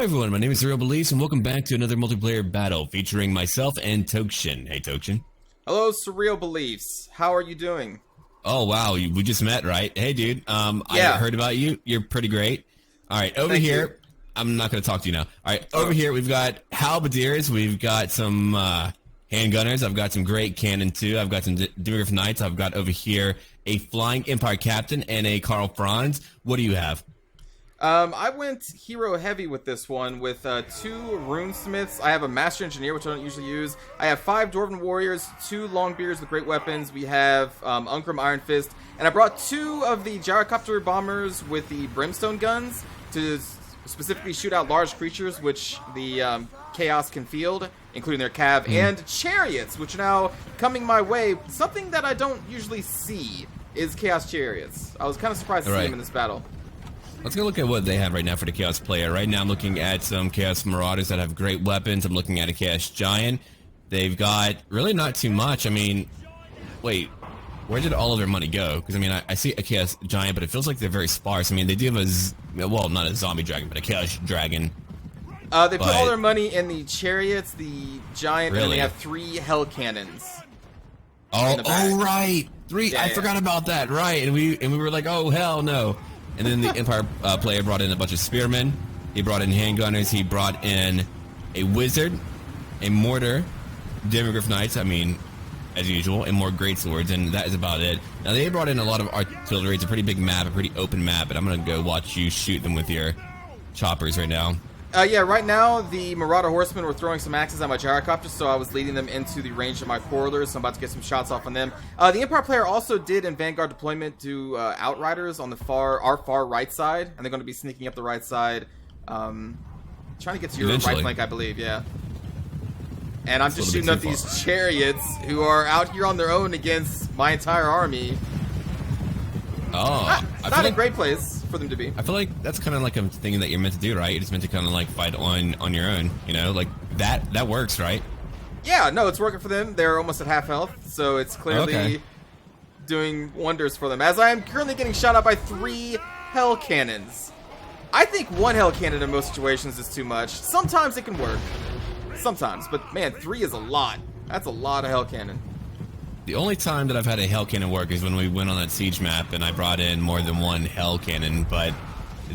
everyone, my name is SurrealBelief, and welcome back to another multiplayer battle featuring myself and Tokshen. Hey, Tokshen. Hello, SurrealBeliefs. How are you doing? Oh, wow, we just met, right? Hey, dude, I heard about you. You're pretty great. All right, over here, I'm not going to talk to you now. All right, over here, we've got halberdiers, we've got some handgunners, I've got some great cannon, too. I've got some Dwarf Knights, I've got over here a Flying Empire Captain and a Karl Franz. What do you have? I went hero heavy with this one with 2 runesmiths. I have a master engineer, which I don't usually use. I have 5 dwarven warriors, 2 longbeards with great weapons. We have Unkrum Iron Fist, and I brought 2 of the gyrocopter bombers with the brimstone guns to specifically shoot out large creatures, which the chaos can field, including their cav, and chariots, which are now coming my way. Something that I don't usually see is chaos chariots. I was kind of surprised to see them in this battle. Let's go look at what they have right now for the Chaos player. Right now I'm looking at some Chaos Marauders that have great weapons. I'm looking at a Chaos Giant. They've got really not too much. I mean, wait, where did all of their money go? Because, I mean, I see a Chaos Giant, but it feels like they're very sparse. I mean, they do have well, not a zombie dragon, but a Chaos Dragon. They put all their money in the chariots, the Giant, and they have 3 hell cannons. Oh, right. 3. Yeah, I forgot about that. Right. And we were like, oh, hell no. And then the Empire player brought in a bunch of spearmen. He brought in handgunners. He brought in a wizard, a mortar, Dwarf Knights, I mean, as usual, and more greatswords, and that is about it. Now, they brought in a lot of artillery. It's a pretty big map, a pretty open map, and I'm going to go watch you shoot them with your choppers right now. Yeah, right now, the Marauder Horsemen were throwing some axes at my gyrocopter, so I was leading them into the range of my corridors, so I'm about to get some shots off on them. The Empire player also did, in Vanguard deployment, do Outriders on the our far right side, and they're going to be sneaking up the right side, trying to get to your right flank, I believe, yeah. And I'm just shooting up these chariots who are out here on their own against my entire army. Oh, it's not a great place for them to be. I feel like that's kind of like a thing that you're meant to do, right? You're just meant to kind of like fight on your own, you know? Like that works, right? Yeah, no, it's working for them. They're almost at half health, so it's clearly doing wonders for them. As I am currently getting shot at by 3 hell cannons. I think 1 hell cannon in most situations is too much. Sometimes it can work. Sometimes, but man, 3 is a lot. That's a lot of hell cannon. The only time that I've had a hell cannon work is when we went on that siege map and I brought in more than 1 hell cannon, but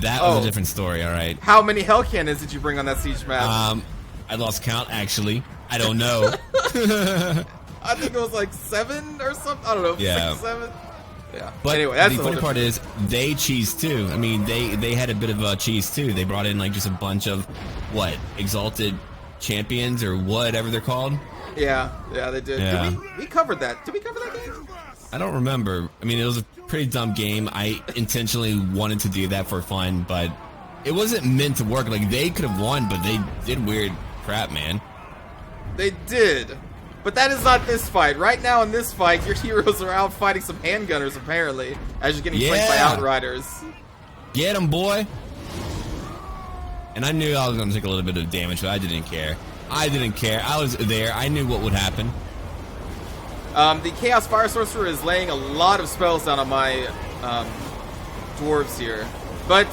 that was a different story, alright? How many hell cannons did you bring on that siege map? I lost count, actually. I don't know. I think it was like 7 or something. I don't know, 6, 7? Yeah. But anyway, that's the funny part is, they cheesed too. I mean, they had a bit of a cheese too. They brought in like just a bunch of, what, exalted champions or whatever they're called? Yeah, they did. Yeah. We covered that. Did we cover that game? I don't remember. I mean, it was a pretty dumb game. I intentionally wanted to do that for fun, but it wasn't meant to work. Like, they could have won, but they did weird crap, man. They did. But that is not this fight. Right now in this fight, your heroes are out fighting some handgunners, apparently, as you're getting flanked by Outriders. Get him, boy. And I knew I was going to take a little bit of damage, but I didn't care. I didn't care. I was there. I knew what would happen. The Chaos Fire Sorcerer is laying a lot of spells down on my dwarves here. But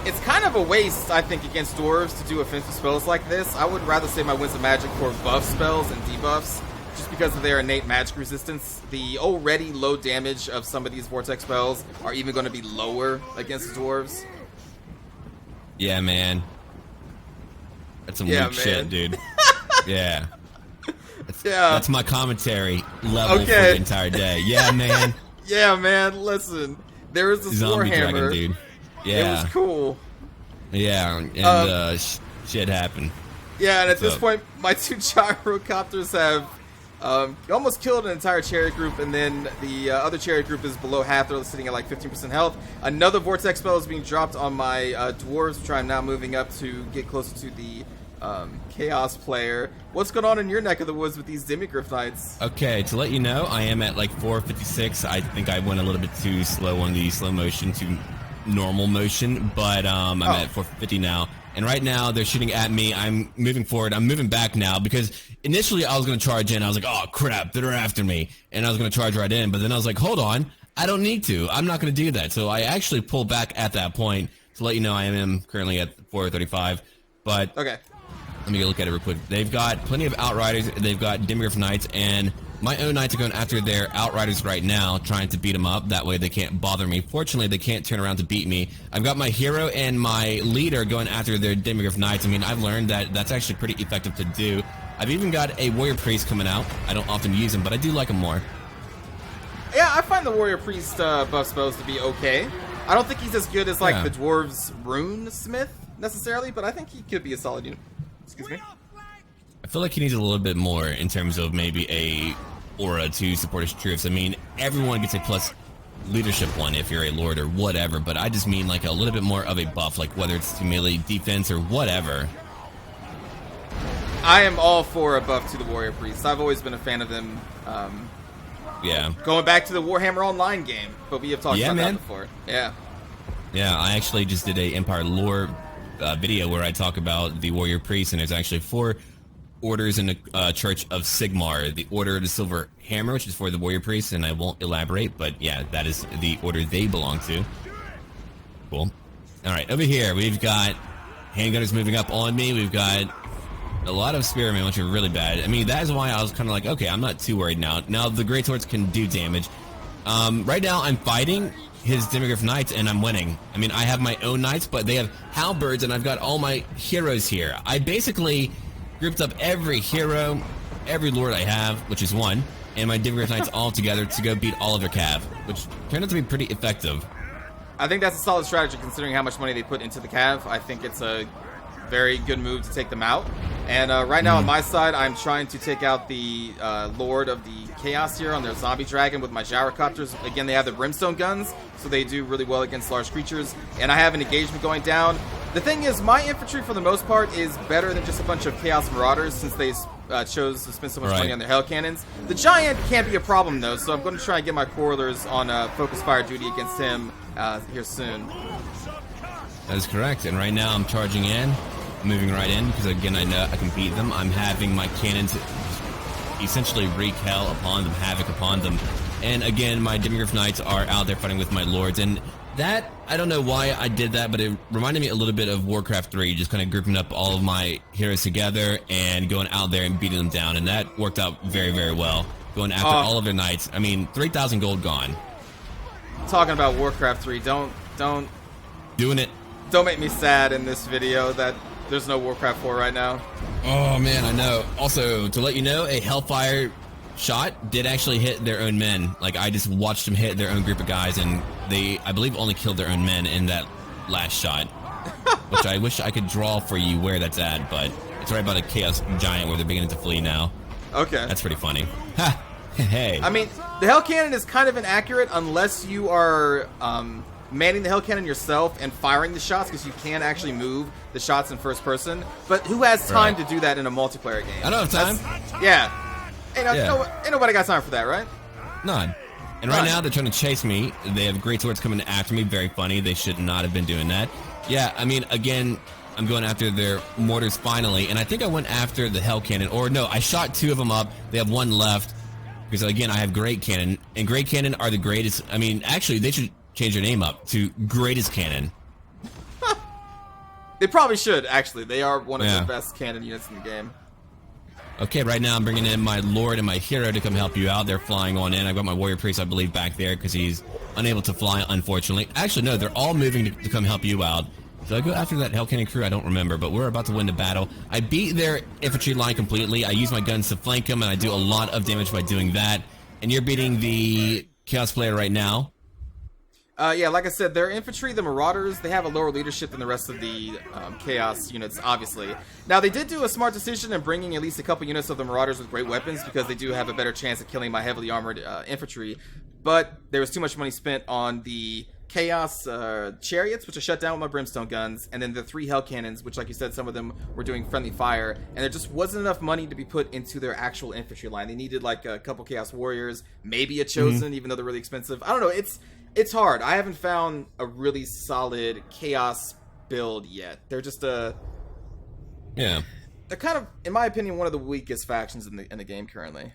it's kind of a waste, I think, against dwarves to do offensive spells like this. I would rather save my Winds of Magic for buff spells and debuffs, just because of their innate magic resistance. The already low damage of some of these Vortex spells are even going to be lower against dwarves. Yeah, man. That's some weak shit, dude. Yeah. That's my commentary level for the entire day. Yeah, man. Yeah, man. Listen, there was this Zombie Warhammer. Dragon, dude. Yeah. It was cool. Yeah, and shit happened. Yeah, and at this point, my 2 gyrocopters have almost killed an entire chariot group, and then the other chariot group is below half. They're sitting at like 15% health. Another Vortex spell is being dropped on my dwarves, which I'm now moving up to get closer to the Chaos player. What's going on in your neck of the woods with these Dwarf Knights? Okay, to let you know, I am at like 456. I think I went a little bit too slow on the slow motion to normal motion, but I'm at 450 now. And right now, they're shooting at me. I'm moving forward. I'm moving back now because initially I was going to charge in. I was like, oh, crap, they're after me. And I was going to charge right in. But then I was like, hold on. I don't need to. I'm not going to do that. So I actually pulled back at that point to let you know I am currently at 435. But okay. Let me go look at it real quick. They've got plenty of Outriders. They've got Demigryph Knights, and my own Knights are going after their Outriders right now, trying to beat them up. That way they can't bother me. Fortunately, they can't turn around to beat me. I've got my hero and my leader going after their Demigryph Knights. I mean, I've learned that that's actually pretty effective to do. I've even got a Warrior Priest coming out. I don't often use him, but I do like him more. Yeah, I find the Warrior Priest buff spells to be okay. I don't think he's as good as, like, the Dwarves' Rune Smith, necessarily, but I think he could be a solid unit. Excuse me? I feel like he needs a little bit more in terms of maybe a aura to support his troops. I mean, everyone gets a plus leadership one if you're a lord or whatever, but I just mean like a little bit more of a buff, like whether it's to melee defense or whatever. I am all for a buff to the Warrior Priests. I've always been a fan of them. Yeah. Going back to the Warhammer Online game, but we have talked about that before. Yeah. Yeah, I actually just did a Empire lore video where I talk about the Warrior Priest, and there's actually 4 orders in the Church of Sigmar. The Order of the Silver Hammer, which is for the Warrior Priest, and I won't elaborate, but yeah, that is the order they belong to. Cool. Alright, over here, we've got handgunners moving up on me. We've got a lot of spearmen, which are really bad. I mean, that is why I was kind of like, okay, I'm not too worried now. Now, the Great Swords can do damage. Right now, I'm fighting his Demigryph Knights, and I'm winning. I mean, I have my own Knights, but they have Halberds, and I've got all my heroes here. I basically grouped up every hero, every lord I have, which is 1, and my Demigryph Knights all together to go beat all of their cav, which turned out to be pretty effective. I think that's a solid strategy considering how much money they put into the cav. I think it's a very good move to take them out. And right now on my side, I'm trying to take out the Lord of the Chaos here on their Zombie Dragon with my Gyrocopters. Again, they have the Brimstone guns, so they do really well against large creatures. And I have an engagement going down. The thing is, my infantry, for the most part, is better than just a bunch of Chaos Marauders since they chose to spend so much money on their Hell Cannons. The Giant can't be a problem, though, so I'm going to try and get my Quarrelers on Focus Fire duty against him here soon. That is correct. And right now, I'm charging in. Moving right in because again I know I can beat them. I'm having my cannons essentially wreak hell upon them, havoc upon them, and again my Demigryph Knights are out there fighting with my lords, and that I don't know why I did that, but it reminded me a little bit of Warcraft 3, just kind of grouping up all of my heroes together and going out there and beating them down, and that worked out very, very well. Going after all of their knights. I mean, 3,000 gold gone. Talking about Warcraft 3, don't doing it. Don't make me sad in this video that there's no Warcraft 4 right now. Oh, man, I know. Also, to let you know, a Hellfire shot did actually hit their own men. Like, I just watched them hit their own group of guys, and they, I believe, only killed their own men in that last shot. Which I wish I could draw for you where that's at, but it's right by the Chaos Giant where they're beginning to flee now. Okay. That's pretty funny. Ha! Hey. I mean, the Hell Cannon is kind of inaccurate unless you are manning the Hell Cannon yourself and firing the shots, because you can actually move the shots in first person. But who has time to do that in a multiplayer game? I don't have time. Ain't nobody got time for that, right? None. And right now they're trying to chase me. They have great swords coming after me. Very funny. They should not have been doing that. Yeah, I mean, again, I'm going after their mortars finally, and I think I went after the Hell Cannon. Or no, I shot 2 of them up. They have 1 left. Because again, I have Great Cannon, and Great Cannon are the greatest. I mean, actually, they should change their name up to Greatest Cannon. They probably should, actually. They are one of the best cannon units in the game. Okay, right now I'm bringing in my Lord and my Hero to come help you out. They're flying on in. I've got my Warrior Priest, I believe, back there because he's unable to fly, unfortunately. Actually, no, they're all moving to come help you out. Did I go after that Hell Cannon crew? I don't remember, but we're about to win the battle. I beat their infantry line completely. I use my guns to flank them, and I do a lot of damage by doing that. And you're beating the Chaos player right now. Yeah, like I said, their infantry, the Marauders, they have a lower leadership than the rest of the Chaos units, obviously. Now, they did do a smart decision in bringing at least a couple units of the Marauders with great weapons, because they do have a better chance at killing my heavily armored infantry. But there was too much money spent on the Chaos chariots, which are shut down with my Brimstone guns, and then the 3 Hell Cannons, which, like you said, some of them were doing friendly fire, and there just wasn't enough money to be put into their actual infantry line. They needed like a couple Chaos Warriors, maybe a Chosen, even though they're really expensive. I don't know, it's hard. I haven't found a really solid Chaos build yet. They're just they're kind of, in my opinion, one of the weakest factions in the game currently.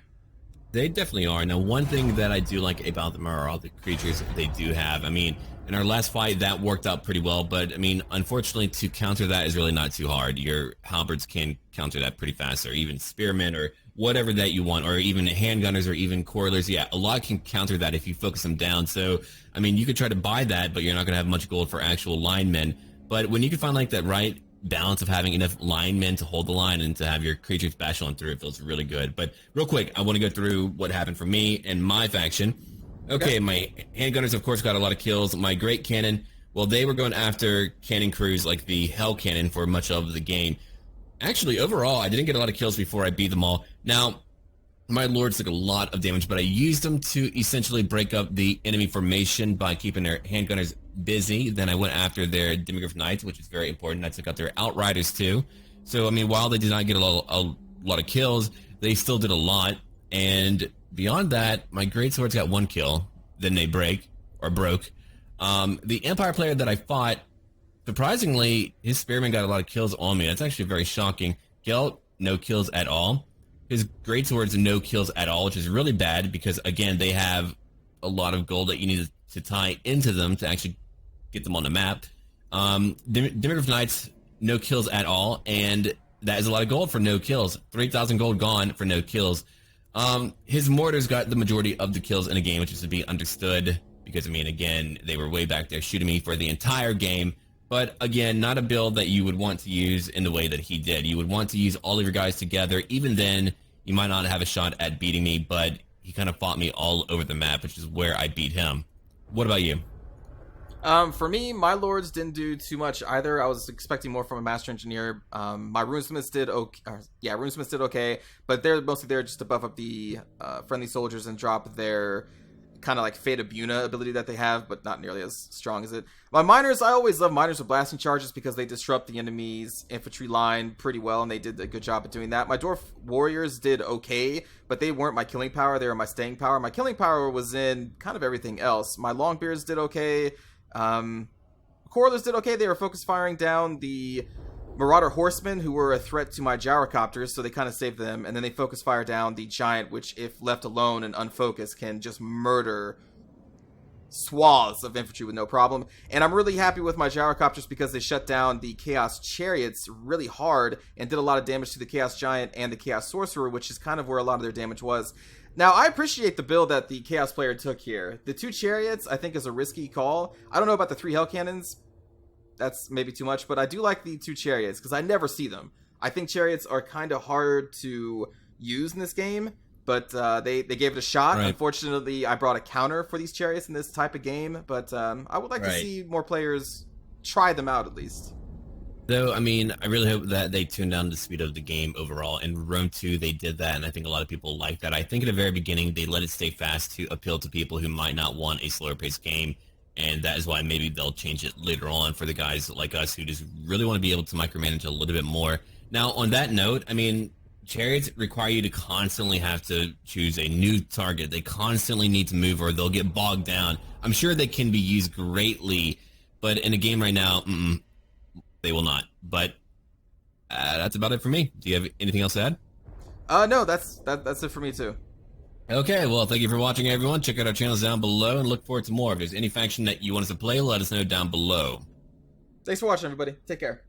They definitely are. Now, one thing that I do like about them are all the creatures that they do have. I mean, in our last fight, that worked out pretty well, but I mean, unfortunately, to counter that is really not too hard. Your halberds can counter that pretty fast, or even spearmen, or whatever that you want, or even handgunners, or even coilers. Yeah, a lot can counter that if you focus them down. So, I mean, you could try to buy that, but you're not going to have much gold for actual linemen. But when you can find like that right balance of having enough linemen to hold the line and to have your creatures bash on through, it feels really good. But real quick, I want to go through what happened for me and my faction. Okay, my handgunners, of course, got a lot of kills. My great cannon, well, they were going after cannon crews like the Hell Cannon for much of the game. Actually, overall, I didn't get a lot of kills before I beat them all. Now, my lords took a lot of damage, but I used them to essentially break up the enemy formation by keeping their handgunners busy. Then I went after their Demigryph Knights, which is very important. I took out their Outriders too. So, I mean, while they did not get a lot of kills, they still did a lot. And beyond that, my great swords got 1 kill. Then they broke. The Empire player that I fought, surprisingly, his spearman got a lot of kills on me. That's actually very shocking. Gelt, no kills at all. His greatswords, no kills at all, which is really bad because, again, they have a lot of gold that you need to tie into them to actually get them on the map. Demigryph Knights, no kills at all, and that is a lot of gold for no kills. 3,000 gold gone for no kills. His mortars got the majority of the kills in a game, which is to be understood because, I mean, again, they were way back there shooting me for the entire game. But again, not a build that you would want to use in the way that he did. You would want to use all of your guys together. Even then, you might not have a shot at beating me, but he kind of fought me all over the map, which is where I beat him. What about you? For me, my lords didn't do too much either. I was expecting more from a master engineer. My runesmiths did okay. Runesmiths did okay, but they're mostly there just to buff up the friendly soldiers and drop their kind of like Fate of Buna ability that they have, but not nearly as strong as it. My miners, I always love miners with blasting charges because they disrupt the enemy's infantry line pretty well, and they did a good job at doing that. My dwarf warriors did okay, but they weren't my killing power. They were my staying power. My killing power was in kind of everything else. My longbeards did okay. Coilers did okay. They were focus firing down the Marauder Horsemen, who were a threat to my gyrocopters, so they kind of saved them, and then they focus fire down the Giant, which, if left alone and unfocused, can just murder swaths of infantry with no problem. And I'm really happy with my gyrocopters because they shut down the Chaos Chariots really hard and did a lot of damage to the Chaos Giant and the Chaos Sorcerer, which is kind of where a lot of their damage was. Now, I appreciate the build that the Chaos player took here. The 2 Chariots, I think, is a risky call. I don't know about the 3 Hell Cannons. That's maybe too much, but I do like the 2 Chariots because I never see them. I think Chariots are kind of hard to use in this game, but they gave it a shot. Right. Unfortunately, I brought a counter for these Chariots in this type of game, but I would like to see more players try them out at least. Though, I mean, I really hope that they tune down the speed of the game overall. In Rome 2, they did that, and I think a lot of people like that. I think at the very beginning, they let it stay fast to appeal to people who might not want a slower-paced game. And that is why maybe they'll change it later on for the guys like us who just really want to be able to micromanage a little bit more. Now, on that note, I mean, chariots require you to constantly have to choose a new target. They constantly need to move or they'll get bogged down. I'm sure they can be used greatly, but in a game right now, they will not. But that's about it for me. Do you have anything else to add? No, that's it for me too. Okay, well, thank you for watching, everyone. Check out our channels down below and look forward to more. If there's any faction that you want us to play, let us know down below. Thanks for watching, everybody. Take care.